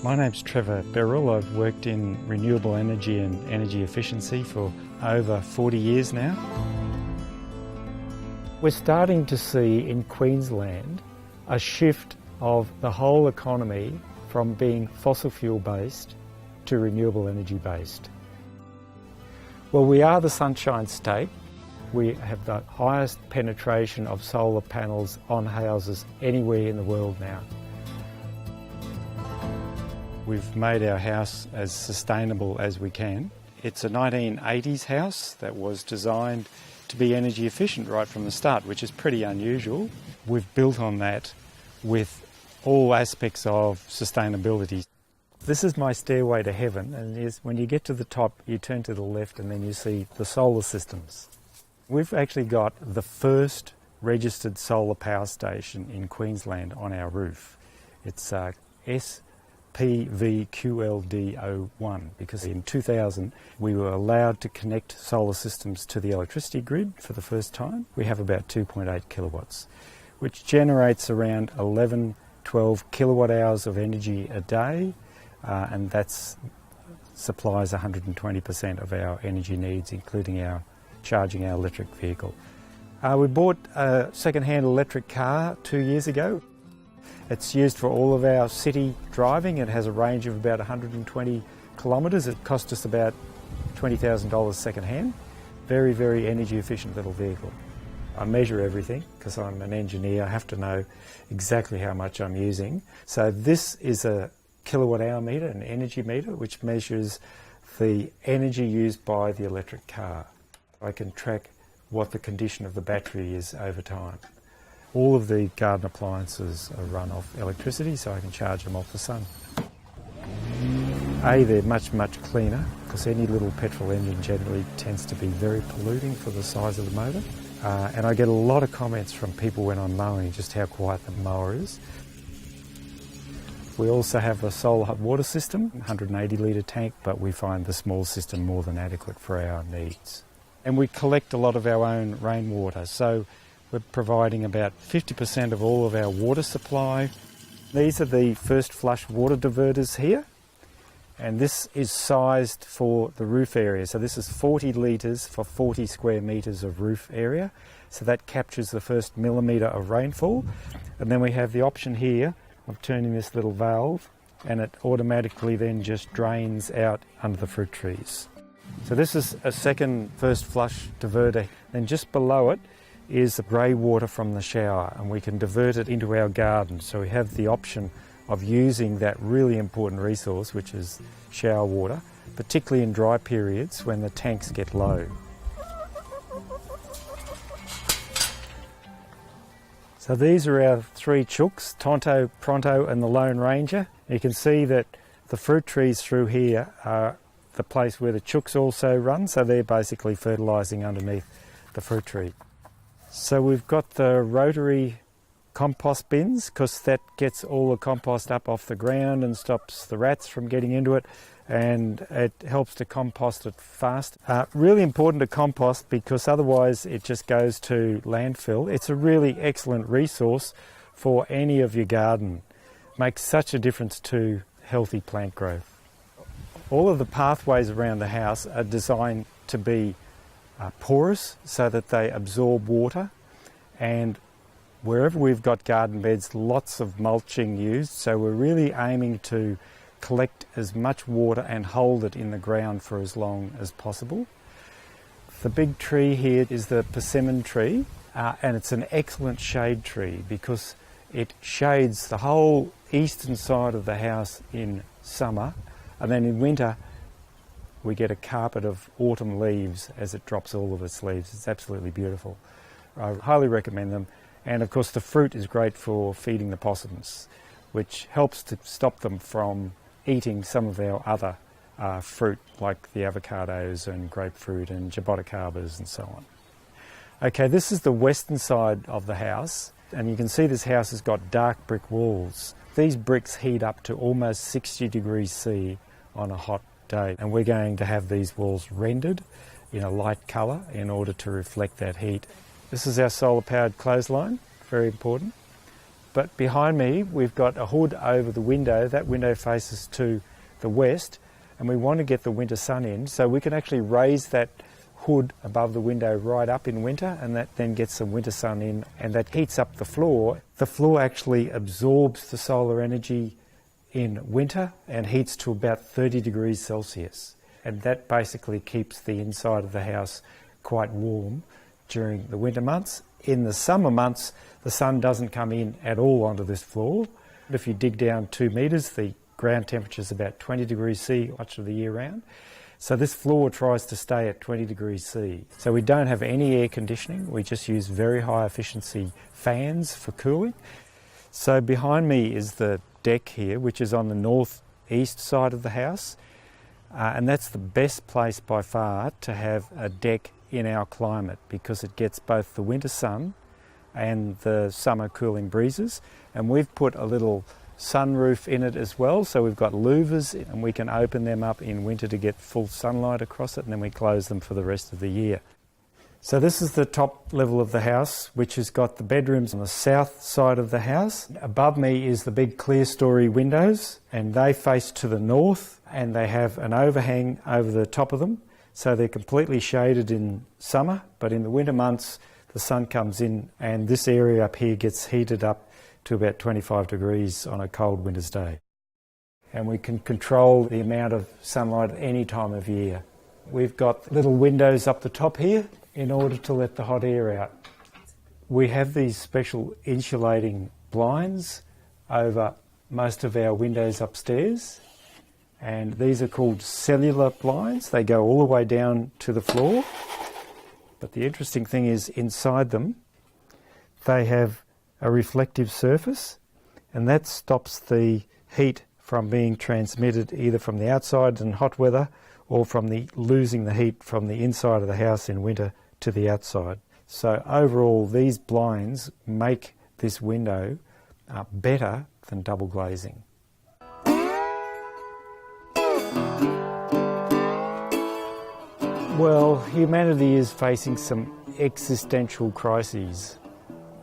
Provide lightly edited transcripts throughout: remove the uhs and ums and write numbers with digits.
My name's Trevor Berrill. I've worked in renewable energy and energy efficiency for over 40 years now. We're starting to see in Queensland a shift of the whole economy from being fossil fuel based to renewable energy based. Well, we are the Sunshine State. We have the highest penetration of solar panels on houses anywhere in the world now. We've made our house as sustainable as we can. It's a 1980s house that was designed to be energy efficient right from the start, which is pretty unusual. We've built on that with all aspects of sustainability. This is my stairway to heaven, and when you get to the top, you turn to the left and then you see the solar systems. We've actually got the first registered solar power station in Queensland on our roof. It's SPVQLD01, because in 2000 we were allowed to connect solar systems to the electricity grid for the first time. We have about 2.8 kilowatts, which generates around 12 kilowatt hours of energy a day, and that supplies 120% of our energy needs, including charging our electric vehicle. We bought a second-hand electric car 2 years ago. It's used for all of our city driving. It has a range of about 120 kilometres. It cost us about $20,000 second-hand. Very, very energy efficient little vehicle. I measure everything because I'm an engineer. I have to know exactly how much I'm using. So this is a kilowatt hour meter, an energy meter, which measures the energy used by the electric car. I can track what the condition of the battery is over time. All of the garden appliances are run off electricity, so I can charge them off the sun. They're much, much cleaner, because any little petrol engine generally tends to be very polluting for the size of the motor. And I get a lot of comments from people when I'm mowing just how quiet the mower is. We also have a solar hot water system, 180 litre tank, but we find the small system more than adequate for our needs. And we collect a lot of our own rainwater, so we're providing about 50% of all of our water supply. These are the first flush water diverters here, and this is sized for the roof area. So this is 40 litres for 40 square metres of roof area, so that captures the first millimetre of rainfall. And then we have the option here of turning this little valve, and it automatically then just drains out under the fruit trees. So this is a second first flush diverter, and just below it is the grey water from the shower, and we can divert it into our garden. So we have the option of using that really important resource, which is shower water, particularly in dry periods when the tanks get low. So these are our three chooks, Tonto, Pronto and the Lone Ranger. You can see that the fruit trees through here are the place where the chooks also run, so they're basically fertilising underneath the fruit tree. So we've got the rotary compost bins, because that gets all the compost up off the ground and stops the rats from getting into it, and it helps to compost it fast. Really important to compost, because otherwise it just goes to landfill. It's a really excellent resource for any of your garden. Makes such a difference to healthy plant growth. All of the pathways around the house are designed to be porous so that they absorb water, and wherever we've got garden beds, lots of mulching used, so we're really aiming to collect as much water and hold it in the ground for as long as possible. The big tree here is the persimmon tree, and it's an excellent shade tree because it shades the whole eastern side of the house in summer, and then in winter we get a carpet of autumn leaves as it drops all of its leaves. It's absolutely beautiful. I highly recommend them. And of course the fruit is great for feeding the possums, which helps to stop them from eating some of our other fruit, like the avocados and grapefruit and jaboticabas and so on. Okay, this is the western side of the house, and you can see this house has got dark brick walls. These bricks heat up to almost 60 degrees C on a hot day, and we're going to have these walls rendered in a light colour in order to reflect that heat. This is our solar powered clothesline, very important. But behind me we've got a hood over the window. That window faces to the west, and we want to get the winter sun in, so we can actually raise that hood above the window right up in winter, and that then gets some winter sun in, and that heats up the floor. The floor actually absorbs the solar energy in winter and heats to about 30 degrees Celsius, and that basically keeps the inside of the house quite warm during the winter months. In the summer months, the sun doesn't come in at all onto this floor. If you dig down 2 metres, the ground temperature is about 20 degrees C much of the year round. So this floor tries to stay at 20 degrees C. So we don't have any air conditioning, we just use very high efficiency fans for cooling. So behind me is the deck here, which is on the northeast side of the house, and that's the best place by far to have a deck in our climate, because it gets both the winter sun and the summer cooling breezes. And we've put a little sunroof in it as well, so we've got louvers, and we can open them up in winter to get full sunlight across it, and then we close them for the rest of the year. So this is the top level of the house, which has got the bedrooms on the south side of the house. Above me is the big clear story windows, and they face to the north, and they have an overhang over the top of them, so they're completely shaded in summer, but in the winter months the sun comes in, and this area up here gets heated up to about 25 degrees on a cold winter's day. And we can control the amount of sunlight at any time of year. We've got little windows up the top here in order to let the hot air out. We have these special insulating blinds over most of our windows upstairs, and these are called cellular blinds. They go all the way down to the floor, but the interesting thing is inside them they have a reflective surface, and that stops the heat from being transmitted either from the outside in hot weather or from losing the heat from the inside of the house in winter to the outside. So overall, these blinds make this window better than double glazing. Well, humanity is facing some existential crises,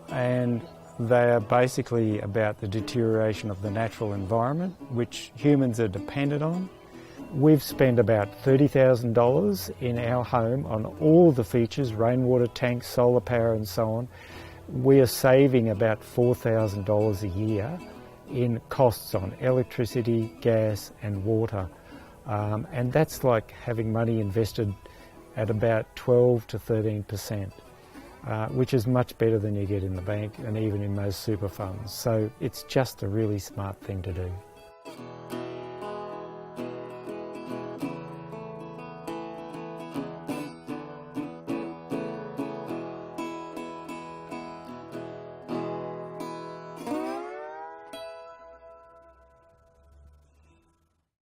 and they are basically about the deterioration of the natural environment, which humans are dependent on. We've spent about $30,000 in our home on all the features, rainwater tanks, solar power and so on. We are saving about $4,000 a year in costs on electricity, gas and water. And that's like having money invested at about 12 to 13%. Which is much better than you get in the bank and even in most super funds. So it's just a really smart thing to do.